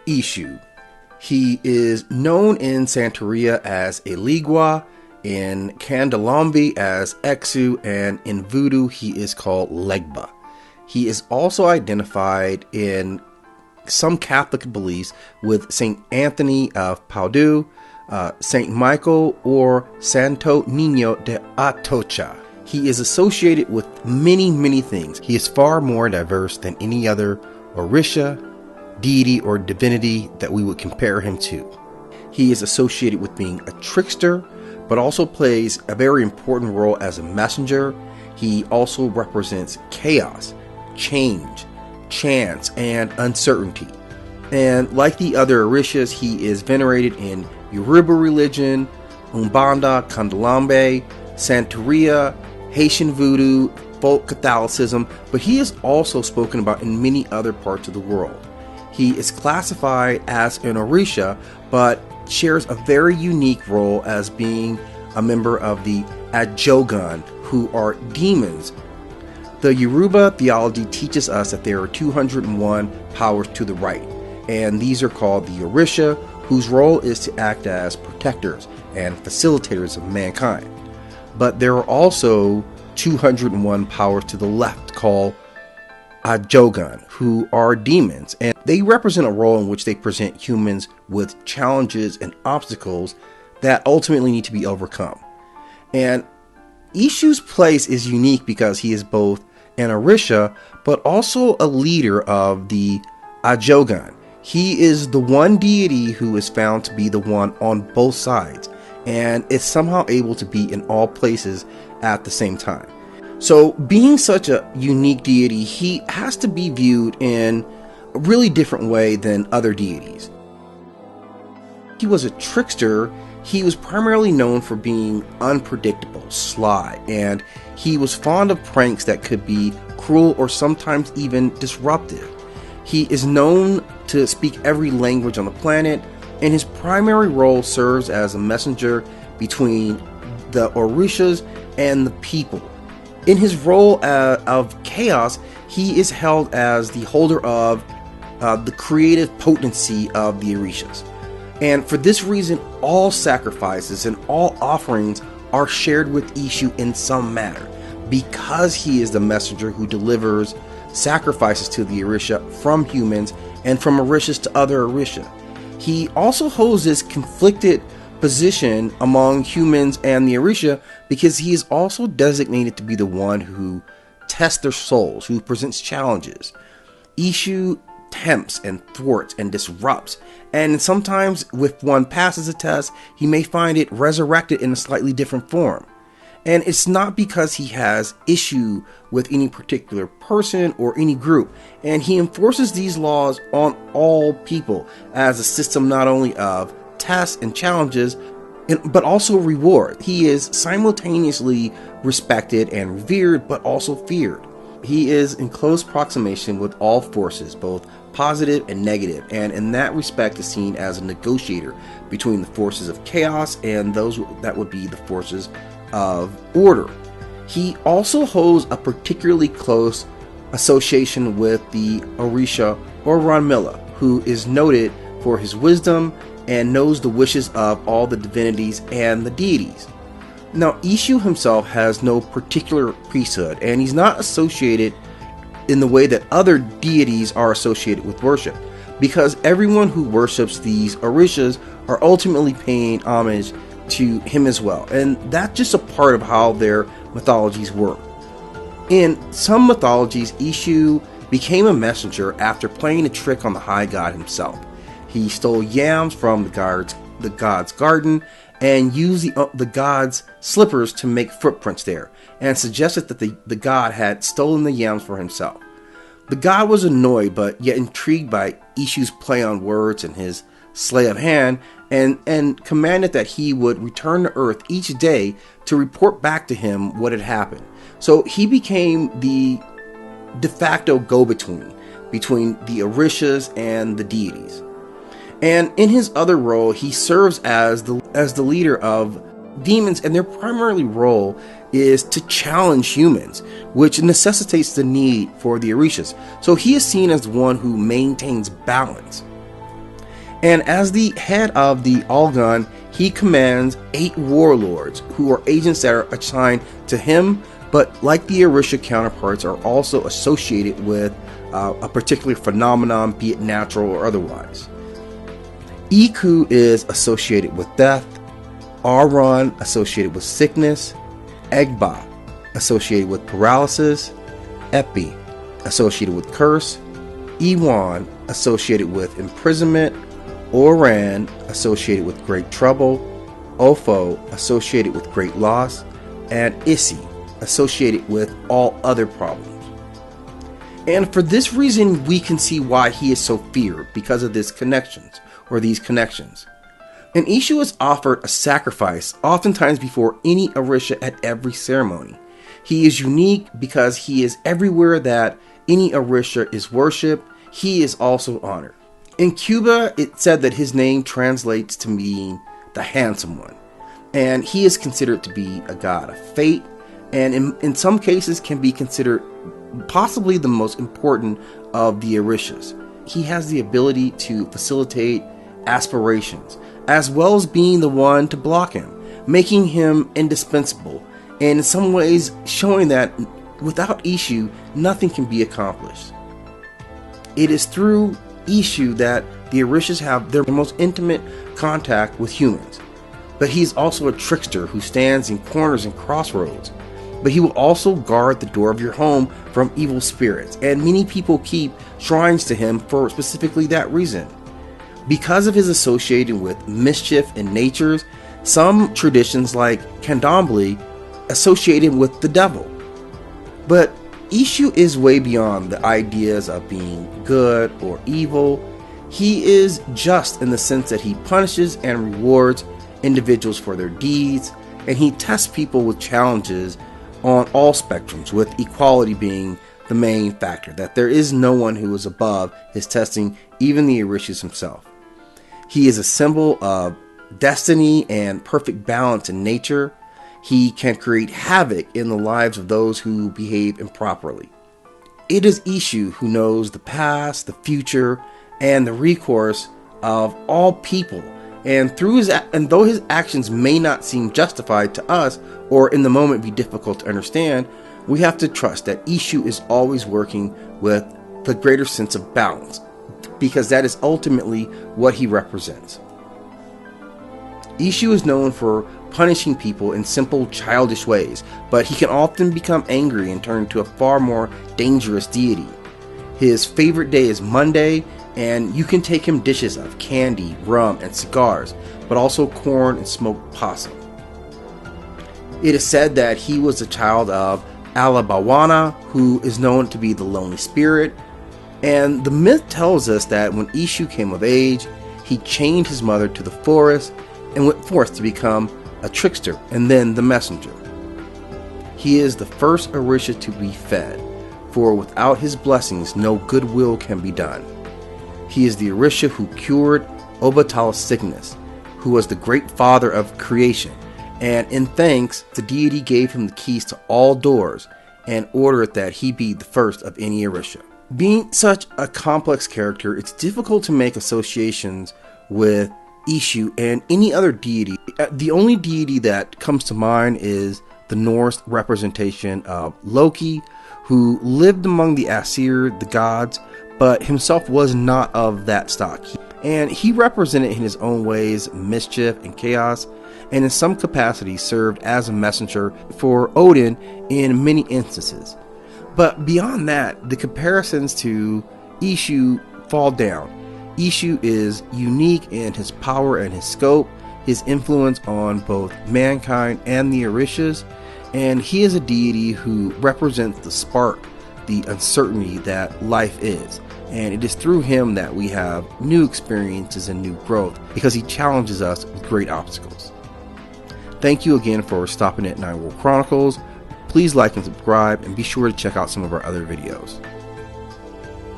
Eshu. He is known in Santeria as Eleggua, in Candomble as Eshu, and in Vodou he is called Legba. He is also identified in some Catholic beliefs with Saint Anthony of Padua, Saint Michael, or Santo Niño de Atocha. He is associated with many things. He is far more diverse than any other Orisha, deity, or divinity that we would compare him to. He is associated with being a trickster, but also plays a very important role as a messenger. He also represents chaos, change, chance, and uncertainty. And like the other Orishas, he is venerated in Yoruba religion, Umbanda, Candomble, Santeria, Haitian Vodou, folk Catholicism, but he is also spoken about in many other parts of the world. He is classified as an Orisha, but shares a very unique role as being a member of the Ajogun, who are demons. The Yoruba theology teaches us that there are 201 powers to the right, and these are called the Orisha, whose role is to act as protectors and facilitators of mankind. But there are also 201 powers to the left called Ajogun, who are demons, and they represent a role in which they present humans with challenges and obstacles that ultimately need to be overcome. And Eshu's place is unique because he is both an Orisha but also a leader of the Ajogun. He is the one deity who is found to be the one on both sides and is somehow able to be in all places at the same time. So being such a unique deity, he has to be viewed in a really different way than other deities. He was a trickster. He was primarily known for being unpredictable, sly, and he was fond of pranks that could be cruel or sometimes even disruptive. He is known to speak every language on the planet, and his primary role serves as a messenger between the Orishas and the people. In his role of chaos, he is held as the holder of the creative potency of the Orishas. And for this reason, all sacrifices and all offerings are shared with Eshu in some manner, because he is the messenger who delivers sacrifices to the Orisha from humans and from Orishas to other Orisha. He also holds this conflicted position among humans and the Orisha because he is also designated to be the one who tests their souls, who presents challenges. Eshu tempts and thwarts and disrupts, and sometimes if one passes a test, he may find it resurrected in a slightly different form. And it's not because he has issue with any particular person or any group, and he enforces these laws on all people as a system not only of tests and challenges, but also reward. He is simultaneously respected and revered, but also feared. He is in close proximation with all forces, both positive and negative, and in that respect is seen as a negotiator between the forces of chaos and those that would be the forces of order. He also holds a particularly close association with the Orisha or Ranmila, who is noted for his wisdom and knows the wishes of all the divinities and the deities. Now, Eshu himself has no particular priesthood, and he's not associated in the way that other deities are associated with worship, because everyone who worships these Orishas are ultimately paying homage to him as well, and that's just a part of how their mythologies work. In some mythologies, Eshu became a messenger after playing a trick on the high god himself. He stole yams from the god's garden and used the god's slippers to make footprints there, and suggested that the god had stolen the yams for himself. The god was annoyed, but yet intrigued by Eshu's play on words and his sleight of hand, and commanded that he would return to Earth each day to report back to him what had happened. So he became the de facto go-between between the Orishas and the deities. And in his other role, he serves as the leader of demons, and their primary role is to challenge humans, which necessitates the need for the Orishas. So he is seen as one who maintains balance. And as the head of the Ajogun, he commands 8 warlords who are agents that are assigned to him, but like the Orisha counterparts are also associated with a particular phenomenon, be it natural or otherwise. Iku is associated with death, Aron associated with sickness, Egba associated with paralysis, Epi associated with curse, Iwan associated with imprisonment, Oran associated with great trouble, Ofo associated with great loss, and Isi associated with all other problems. And for this reason, we can see why he is so feared, because of these connections. And Eshu is offered a sacrifice, oftentimes before any Orisha at every ceremony. He is unique because he is everywhere that any Orisha is worshipped. He is also honored. In Cuba, it said that his name translates to mean the handsome one. And he is considered to be a god of fate, and in some cases can be considered possibly the most important of the Orishas. He has the ability to facilitate aspirations, as well as being the one to block him, making him indispensable, and in some ways showing that without Eshu, nothing can be accomplished. It is through Eshu that the Orishas have their most intimate contact with humans. But he's also a trickster who stands in corners and crossroads. But he will also guard the door of your home from evil spirits, and many people keep shrines to him for specifically that reason. Because of his association with mischief and natures, some traditions like Candomble associate him with the devil. But Eshu is way beyond the ideas of being good or evil. He is just in the sense that he punishes and rewards individuals for their deeds, and he tests people with challenges on all spectrums, with equality being the main factor, that there is no one who is above his testing, even the Orishas himself. He is a symbol of destiny and perfect balance in nature. He can create havoc in the lives of those who behave improperly. It is Eshu who knows the past, the future, and the recourse of all people. And though his actions may not seem justified to us, or in the moment be difficult to understand, we have to trust that Eshu is always working with the greater sense of balance, because that is ultimately what he represents. Eshu is known for punishing people in simple, childish ways, but he can often become angry and turn into a far more dangerous deity. His favorite day is Monday, and you can take him dishes of candy, rum, and cigars, but also corn and smoked possum. It is said that he was a child of Alabawana, who is known to be the lonely spirit, and the myth tells us that when Eshu came of age, he chained his mother to the forest and went forth to become a trickster and then the messenger. He is the first Orisha to be fed, for without his blessings no goodwill can be done. He is the Orisha who cured Obatala's sickness, who was the great father of creation, and in thanks, the deity gave him the keys to all doors and ordered that he be the first of any Orisha. Being such a complex character, it's difficult to make associations with Eshu and any other deity. The only deity that comes to mind is the Norse representation of Loki, who lived among the Aesir, the gods, but himself was not of that stock. And he represented in his own ways mischief and chaos, and in some capacity served as a messenger for Odin in many instances. But beyond that, the comparisons to Eshu fall down. Eshu is unique in his power and his scope, his influence on both mankind and the Orishas, and he is a deity who represents the spark, the uncertainty that life is. And it is through him that we have new experiences and new growth, because he challenges us with great obstacles. Thank you again for stopping at Nine World Chronicles. Please like and subscribe, and be sure to check out some of our other videos.